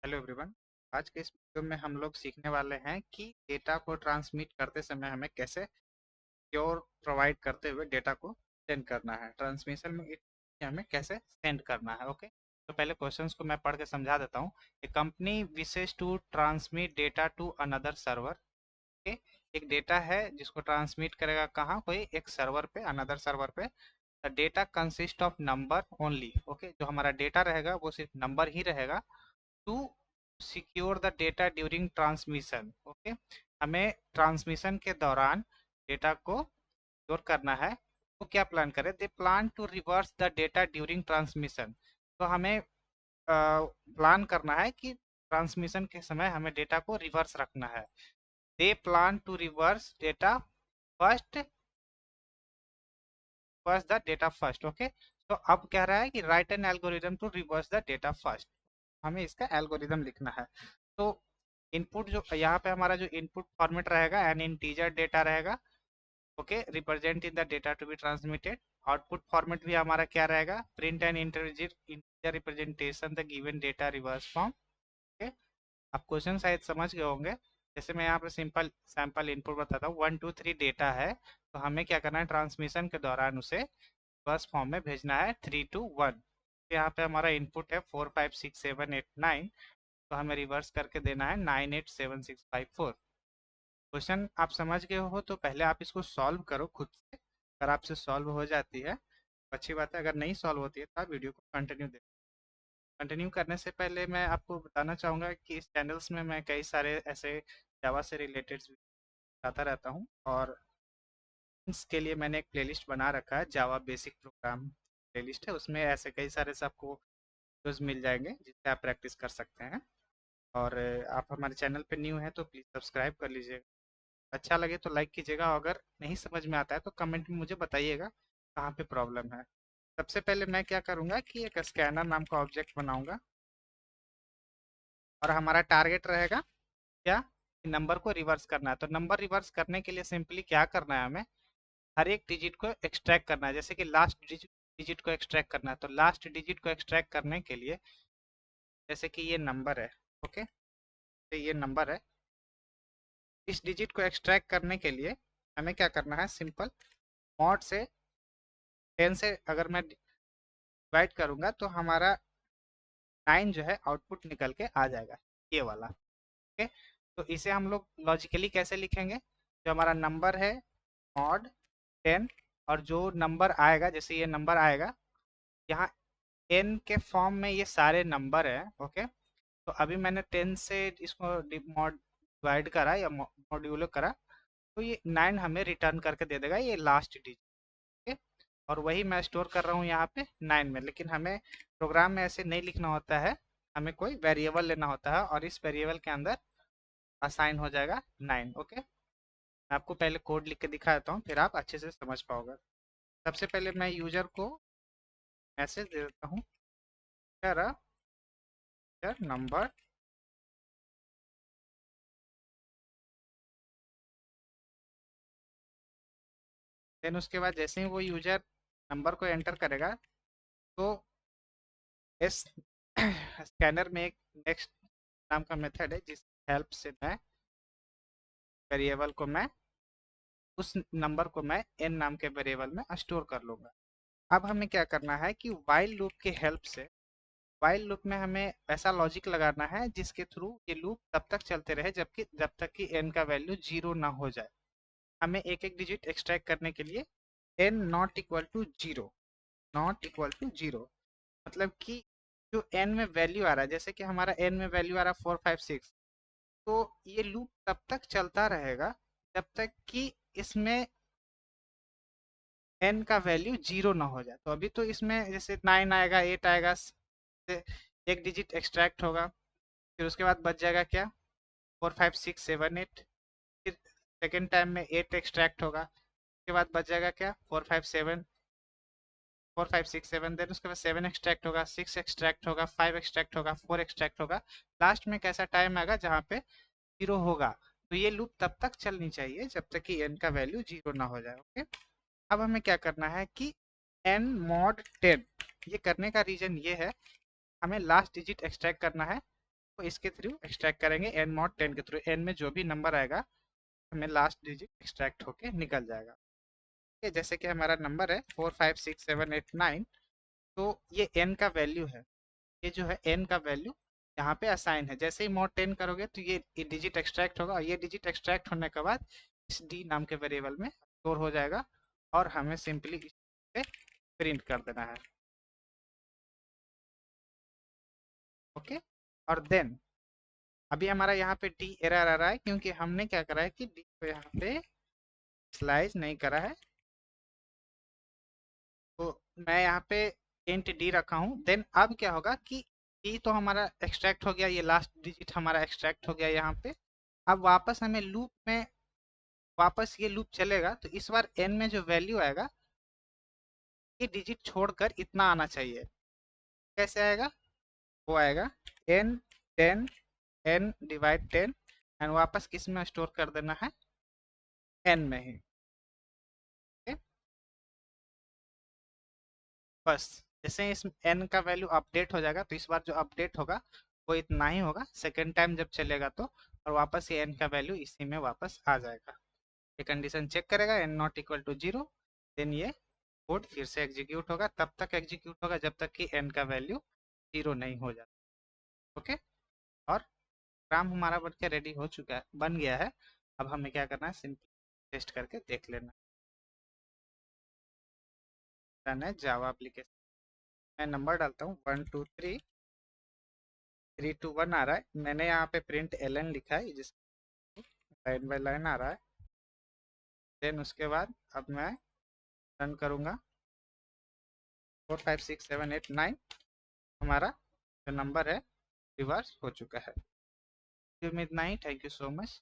Hello everyone. आज के इस वीडियो में हम लोग सीखने वाले हैं कि डेटा को ट्रांसमिट करते समय हमें कैसे सिक्योर प्रोवाइड करते हुए डेटा को सेंड करना है। ट्रांसमिशन में हमें कैसे सेंड करना है। ओके, तो पहले क्वेश्चंस को मैं पढ़ के समझा देता हूँ। A company wishes to transmit data to another server. Okay, एक डेटा है जिसको ट्रांसमिट करेगा कहाँ, कोई एक सर्वर पे, अनदर सर्वर पे। The data consist of number only. Okay, जो हमारा डेटा रहेगा वो सिर्फ नंबर ही रहेगा। To secure the data during transmission. Okay, हमें ट्रांसमिशन के दौरान डेटा को सिक्योर करना है। तो क्या प्लान करें? They plan to reverse the data during transmission. तो हमें प्लान करना है कि ट्रांसमिशन के समय हमें डेटा को रिवर्स रखना है। They plan to reverse data first, reverse the data first. Okay, तो अब कह रहा है कि write an algorithm to reverse the data first. हमें इसका एल्गोरिदम लिखना है। तो इनपुट जो यहाँ पे हमारा जो इनपुट फॉर्मेट रहेगा एन इंटीजर डेटा रहेगा। Okay, represent in the data to be transmitted. Output format भी हमारा क्या रहेगा? Print and integer representation the given data reverse form. Okay, आप क्वेश्चन शायद समझ गए होंगे। जैसे मैं यहाँ पे सिंपल सैंपल इनपुट बताता हूँ। 1 2 3 डेटा है, तो हमें क्या करना है? ट्रांसमिशन के दौरान उसे रिवर्स फॉर्म में भेजना है 3 2 1। यहाँ पे हमारा इनपुट है 4 5 6 7 8 9, तो हमें रिवर्स करके देना है 9 8 7 6 5 4। क्वेश्चन आप समझ गए हो तो पहले आप इसको सॉल्व करो खुद से। अगर आपसे सॉल्व हो जाती है तो अच्छी बात है, अगर नहीं सॉल्व होती है तो आप वीडियो को कंटिन्यू देखो। कंटिन्यू करने से पहले मैं आपको बताना चाहूँगा कि इस चैनल्स में मैं कई सारे ऐसे जावा से रिलेटेड बताता रहता हूँ, और इसके लिए मैंने एक प्लेलिस्ट बना रखा है, जावा बेसिक प्रोग्राम प्लेलिस्ट है। उसमें ऐसे कई सारे से आपको वीडियोस मिल जाएंगे जिससे आप प्रैक्टिस कर सकते हैं। और आप हमारे चैनल पे न्यू हैं तो प्लीज़ सब्सक्राइब कर लीजिएगा। अच्छा लगे तो लाइक कीजिएगा, अगर नहीं समझ में आता है तो कमेंट में मुझे बताइएगा कहाँ पे प्रॉब्लम है। सबसे पहले मैं क्या करूँगा कि एक स्कैनर नाम का ऑब्जेक्ट बनाऊँगा, और हमारा टारगेट रहेगा क्या? नंबर को रिवर्स करना है। तो नंबर रिवर्स करने के लिए सिंपली क्या करना है? हमें हर एक डिजिट को एक्सट्रैक्ट करना है। जैसे कि लास्ट डिजिट को एक्सट्रैक्ट करना है, तो लास्ट डिजिट को एक्सट्रैक्ट करने के लिए, जैसे कि ये नंबर है। ओके, तो ये नंबर है। इस डिजिट को एक्सट्रैक्ट करने के लिए हमें क्या करना है? सिंपल मॉड से 10 से अगर मैं डिवाइड करूंगा तो हमारा 9 जो है आउटपुट निकल के आ जाएगा, ये वाला। ओके, तो इसे हम लोग लॉजिकली कैसे लिखेंगे? जो हमारा नंबर है मॉड 10, और जो नंबर आएगा, जैसे ये नंबर आएगा यहाँ n के फॉर्म में, ये सारे नंबर है। ओके, तो अभी मैंने 10 से इसको मॉड डिवाइड करा या मॉड्यूलो करा, तो ये 9 हमें रिटर्न करके दे देगा, ये लास्ट डिजिट। ओके, और वही मैं स्टोर कर रहा हूँ यहाँ पे 9 में। लेकिन हमें प्रोग्राम में ऐसे नहीं लिखना होता है, हमें कोई वेरिएबल लेना होता है, और इस वेरिएबल के अंदर असाइन हो जाएगा 9। ओके, मैं आपको पहले कोड लिख के दिखा देता हूँ, फिर आप अच्छे से समझ पाओगे। सबसे पहले मैं यूजर को मैसेज दे देता हूँ, नंबर। देन उसके बाद जैसे ही वो यूजर नंबर को एंटर करेगा, तो इस स्कैनर में एक नेक्स्ट नाम का मेथड है जिस हेल्प से मैं वेरिएबल को, मैं उस नंबर को मैं एन नाम के वेरिएबल में स्टोर कर लूँगा। अब हमें क्या करना है कि वाइल लूप की हेल्प से, वाइल लूप में हमें ऐसा लॉजिक लगाना है जिसके थ्रू ये लूप तब तक चलते रहे जब तक कि एन का वैल्यू 0 ना हो जाए। हमें एक एक डिजिट एक्सट्रैक्ट करने के लिए n not equal to 0, not equal to 0 मतलब कि जो एन में वैल्यू आ रहा है, जैसे कि हमारा एन में वैल्यू आ रहा है 4 5 6, तो ये लूप तब तक चलता रहेगा जब तक कि इसमें एन का वैल्यू 0 ना हो जाए। तो अभी तो इसमें जैसे 9 आएगा, 8 आएगा, एक डिजिट एक्सट्रैक्ट होगा, फिर उसके बाद बच जाएगा क्या? 4 5 6 7 8। फिर सेकेंड टाइम में 8 एक्सट्रैक्ट होगा, उसके बाद बच जाएगा क्या? 4 5 7, 4 5 6 7। देन उसके बाद 7 एक्सट्रैक्ट होगा, 6 एक्सट्रैक्ट होगा, 5 एक्सट्रैक्ट होगा, 4 एक्सट्रैक्ट होगा। लास्ट में कैसा टाइम आएगा जहाँ पे 0 होगा। तो ये लूप तब तक चलनी चाहिए जब तक कि एन का वैल्यू 0 ना हो जाए। ओके, अब हमें क्या करना है कि एन मॉड 10, ये करने का रीजन ये है, हमें लास्ट डिजिट एक्सट्रैक्ट करना है तो इसके थ्रू एक्सट्रैक्ट करेंगे एन मॉड 10 के थ्रू। एन में जो भी नंबर आएगा हमें लास्ट डिजिट एक्सट्रैक्ट होके निकल जाएगा। ठीक है, जैसे कि हमारा नंबर है 45678 9, तो ये एन का वैल्यू है। ये जो है एन का वैल्यू यहाँ पे असाइन है। जैसे ही मॉड 10 करोगे तो ये डिजिट एक्सट्रैक्ट होगा, और ये डिजिट एक्सट्रैक्ट होने के बाद इस डी नाम के वेरिएबल में स्टोर हो जाएगा, और हमें सिंपली इस पे प्रिंट कर देना है। ओके, और देन अभी हमारा यहाँ पे डी एरर आ रहा है क्योंकि हमने क्या करा है कि डी को यहाँ पे स्लाइस नहीं करा है। तो मैं यहाँ पे इंट डी रखा हूँ। देन अब क्या होगा कि डी तो हमारा एक्सट्रैक्ट हो गया, ये लास्ट डिजिट हमारा एक्सट्रैक्ट हो गया यहाँ पे। अब वापस हमें लूप में वापस ये लूप चलेगा, तो इस बार एन में जो वैल्यू आएगा ये डिजिट छोड़कर इतना आना चाहिए। कैसे आएगा? वो आएगा एन 10 एन डिवाइड 10, एंड वापस किस में स्टोर कर देना है? एन में ही। okay? बस जैसे इस एन का वैल्यू अपडेट हो जाएगा, तो इस बार जो अपडेट होगा वो इतना ही होगा। सेकेंड टाइम जब चलेगा तो और वापस ये एन का वैल्यू इसी में वापस आ जाएगा। ये कंडीशन चेक करेगा n not equal to 0, then ये कोड फिर से एग्जीक्यूट होगा। तब तक एग्जीक्यूट होगा जब तक कि एन का वैल्यू 0 नहीं हो जाता। ओके, और काम हमारा बन के रेडी हो चुका है, बन गया है। अब हमें क्या करना है, सिंपली टेस्ट करके देख लेना है। जावा एप्लीकेशन मैं नंबर डालता हूँ 1 2 3 3 2 1 आ रहा है। मैंने यहाँ पे प्रिंट एल लिखा है, जिस लाइन बाय लाइन आ रहा है। देन उसके बाद अब मैं रन करूँगा 45678 9, हमारा जो नंबर है रिवर्स हो चुका है। उम्मीद नहीं, थैंक यू सो मच।